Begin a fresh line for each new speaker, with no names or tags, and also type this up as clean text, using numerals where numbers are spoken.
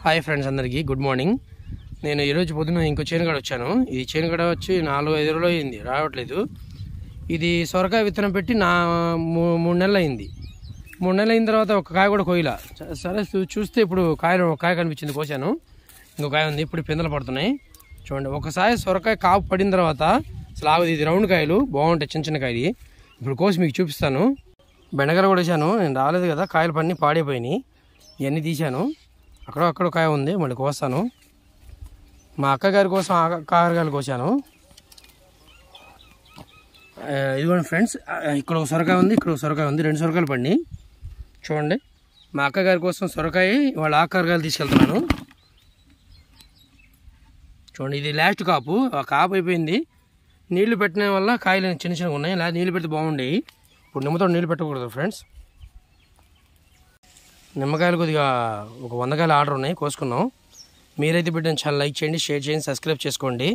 Hi friends, అందరికీ good morning. నేను ఈరోజు పొద్దున్న ఇంకో చేనుగడ వచ్చాను. ఈ చేనుగడ వచ్చి 4-5 రోజులు అయింది, రావట్లేదు. ఇది సొరకాయ విత్తనం పెట్టి 3 నెలలు అయింది. 3 నెలలు అయిన తర్వాత ఒక కాయ కూడా కోయిలా. సరే చూస్తే ఇప్పుడు ఒక కాయ కనిపించింది, కోసాను. ఇంకో కాయ ఉంది, ఇప్పుడు పిందెలు పడుతున్నాయి. చూడండి, ఒకసారి సొరకాయ కాపు పడిన తర్వాత అసలు ఇది రౌండ్ కాయలు బాగుంటాయి, చిన్న చిన్న కాయలు. ఇప్పుడు కోసి మీకు చూపిస్తాను. బెండకాయలు కూడా వేసాను, నేను రాలేదు కదా, కాయలు పన్నీ పాడైపోయినాయి. ఇవన్నీ తీశాను. అక్కడ కాయ ఉంది, మళ్ళీ కోస్తాను. మా అక్కగారి కోసం కాకరకాయలు కోసాను. ఇదిగోండి ఫ్రెండ్స్, ఇక్కడ ఒక సొరకాయ ఉంది, ఇక్కడ ఒక సొరకాయ ఉంది, 2 సొరకాయలు పడినాయి. చూడండి, మా అక్కగారి కోసం సొరకాయ, వాళ్ళ కాకరకాయలు తీసుకెళ్తున్నాను. చూడండి, ఇది లాస్ట్ కాపు. ఆ కాపు అయిపోయింది. నీళ్లు పెట్టిన వల్ల కాయలు చిన్న చిన్నగా ఉన్నాయి. లేదా నీళ్ళు పెడితే బాగుండేవి. ఇప్పుడు నిమ్మతో నీళ్ళు పెట్టకూడదు ఫ్రెండ్స్. నిమ్మకాయలు కొద్దిగా ఒక 100 కాయలు ఆర్డర్ ఉన్నాయి, కోసుకున్నాం. మీరైతే బిడ్డను చాలా లైక్ చేయండి, షేర్ చేయండి, సబ్స్క్రైబ్ చేసుకోండి.